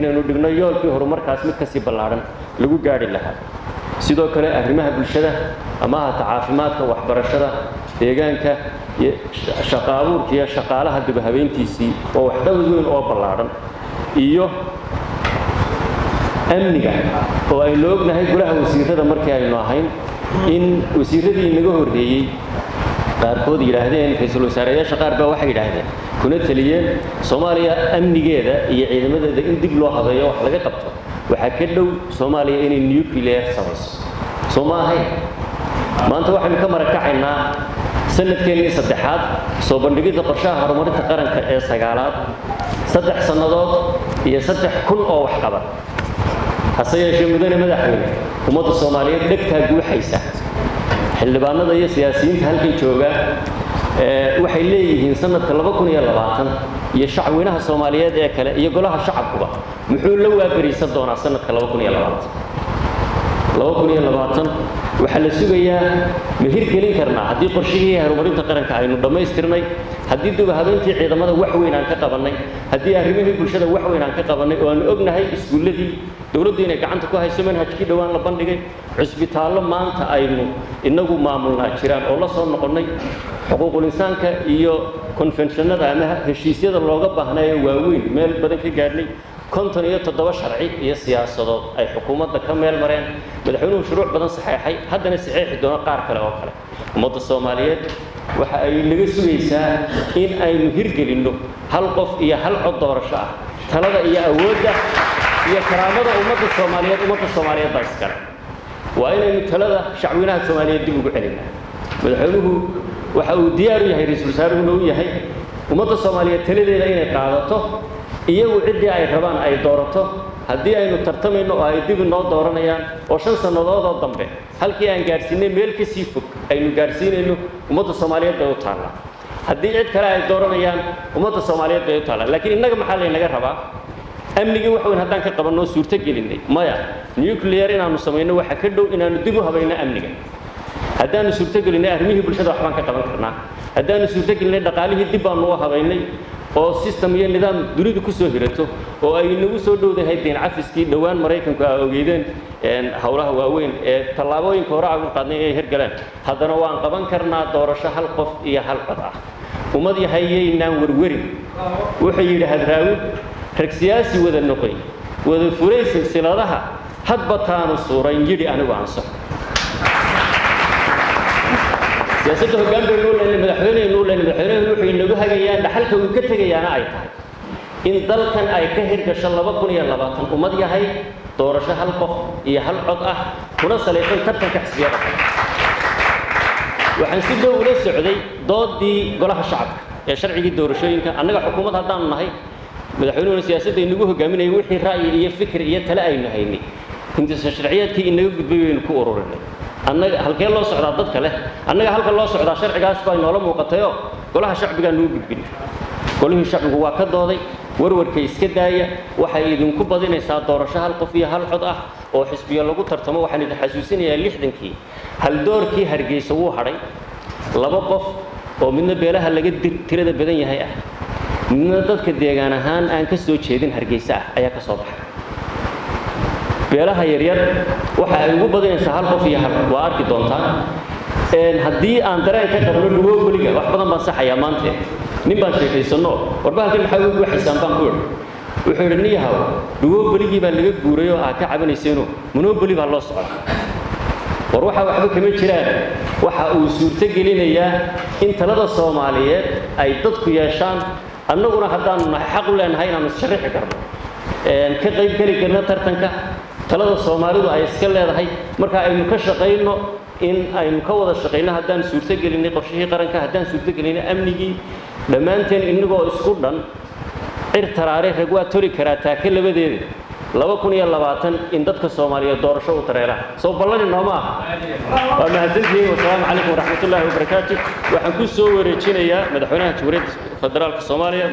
inaynu dhigno yoolkii horumarkaas mid kasii ballaaran lagu gaari lahaa sidoo kale arrimaha bulshada ama caafimaadka waxbarashada deegaanka iyo shaqo abuurka iyo shaqaalaha dib u habeyntiisii oo wax dawlad weyn oo ballaaran iyo amniga oo ay loognahay golaha wasiirada markii aynu ahayn in wasiiradii inaga horreeyay qaarkood yiraahdeen ra'iisul wasaarayaasha qaar baa waxay yiraahdeen kuna taliyeen Soomaaliya amnigeeda iyo ciidamadeeda in dib loo habeeyo wax laga qabto waxa ka dhow Soomaaliya inay nuclear samayso Soomaaliya maanta waxaan ka marakacaynaa sanadkeenii saddexaad soo bandhigida qorshaha horumarinta qaranka ee sagaalaad 3 sanadood iyo 3,000 oo wax qabad hase yeeshee mudane madaxweyne ummadda Soomaaliyeed dhegtaa guuxaysa xildhibaanada iyo siyaasiyiinta halkan jooga waxay leeyihiin sanadka 2020 iyo shacweynaha Soomaaliyeed ee kale iyo golaha shacabkuba muxuu la waabariisan doonaa sanadka 2020 waxa la sugayaa mihir gelin karnaa haddii qorshihii horumarinta qaranka aynu dhamaystirnay haddii dib u habeyntii ciidamada wax weyn aan ka qabanay haddii arrimihii bulshada wax weyn aan ka qabanay oo aan ognahay iskuuladii dawladdu inay gacanta ku hayso manhajkii dhawaan la bandhigay cusbitaallo maanta aynu inagu maamulnaa jiraan oo la soo noqonnay xuquuqul insaanka iyo konfenshannada ama heshiisyada looga baahnaayo waaweyn meel badan ka gaadhnay 57 sharci iyo siyaasadood ay xukuumadda ka meel mareen madaxweynuhu shuruuc badan saxeexay haddana saxeexi doona qaar kale oo kale ummadda Soomaaliyeed waxa ay naga sugaysaa in aynu hirgelinno hal qof iyo hal cod doorasho ah talada iyo awoodda iyo karaamada ummadda Soomaaliyeed baa iskale waa inaynu talada shacweynaha Soomaaliyeed dib ugu celinaa madaxweynuhu waxa uu diyaar u yahay ra'iisul wasaaruhu u yahay ummadda Soomaaliyeed taladeeda inay qaadato iyagu cidii ay rabaan ay doorato haddii aynu tartamayno oo ay dib noo dooranayaan oo 5 sanadood oo dambe halkii aan gaarsiinay meel ka sii fog aynu gaarsiinayno ummadda Soomaaliyeed ay u taala haddii cid kale ay dooranayaan ummadda Soomaaliyeed ay u taala laakiin inaga maxaa la inaga rabaa amniga wax weyn haddaan ka qabanno suurta gelinay maya nuclear inaanu sameeyno waxa ka dhow inaanu dib u habeeyno amniga haddaanu suurta gelinay arrimihii bulshada wax baan ka qaban karnaa haddaanu suurta gelinay dhaqaalihii dib baanu u habeynay oo system iyo nidaam dunidu ku soo hirato oo ay nagu soo dhowdahay deen cafiskii dhawaan Mareykanku ay ogeydeen hawlaha waaweyn ee tallaabooyinka hore aan qaadnay ay hirgaleen haddana waan qaban karnaa doorasho hal qof iyo hal cod ah ummad yahayeynaan warwarin wuxuu yidhi hadraawi rag siyaasi wada noqay wada furay silsiladaha hadba taanu suurayn yidhi anigu aan sax siyaasadda hoggaanka madaxweynuhu wuxuu inagu hagayaan dhaxalka uu ka tagayaana ay tahay in dalkan ay ka hirgasho 2020 ummad yahay doorasho hal qof iyo hal cod ah kuna salaysan tartanka xisbiyada waxaan si dhow ula socday doodii golaha shacabka ee sharcigii doorashooyinka annaga xukuumad haddaan nahay madaxweynuhu siyaasadda inagu hogaaminayay wixii ra'yi iyo fikir iyo talo aynu haynay inta sharciyaadkii inaga gudbay waynu ku ururinay annaga halkee loo socdaa dadka leh annaga halka loo socdaa sharcigaas baa inoo muuqatayo golaha shacbiga noo gudbin golihii shacbigu waa ka dooday warwarka iska daaya waxay idinku badinaysaa doorasho hal qof iyo hal cod ah oo xisbiyo lagu tartamo waxaan idin xasuusinayaa 60kii hal doorkii Hargeysa wuu haray laba qof oo midna beelaha laga tirada badan yahay ah midna dadka deegaan ahaan aan ka soo jeedin Hargeysa ayaa ka soo baxay beelaha yaryar waxa ay ugu badanaysaa hal qof iyo hal waa arki doontaan haddii aan dareen ka qabno dhugo weliga wax badan baan saxayaa maanta nin baan sheekaysano warbahalkan maxaa ugu waxaysan baan ku wuxuu yidhi niyahow dhugo weligii baa laga guuray oo aad ka cabanayseeno monopoly baa loo socdaa war waxa waxba kama jiraan waxa uu suurta gelinayaa in talada Soomaaliyeed ay dadku yeeshaan annaguna haddaan xaq u leenahay inaan sharixi karno ka qayb geli karno tartanka talada Soomaalidu ay iska leedahay marka aynu ka shaqeyno in aynu ka wada shaqeyno haddaan suurta gelinay qorshihii qaranka haddaan suurta gelinay amnigii dhammaanteen inagoo isku dhan irtaraare rag waa tori karaa taaka labadeeda 2020 in dadka Soomaaliyeed doorasho u tareeraan soo ballan nooma aha waa mahadsantihiin wassalaamu calaykum waraxmatullaahi wabarakaatuh waxaan ku soo wareejinayaa madaxweynaha Jamhuuriyadda Federaalka Soomaaliya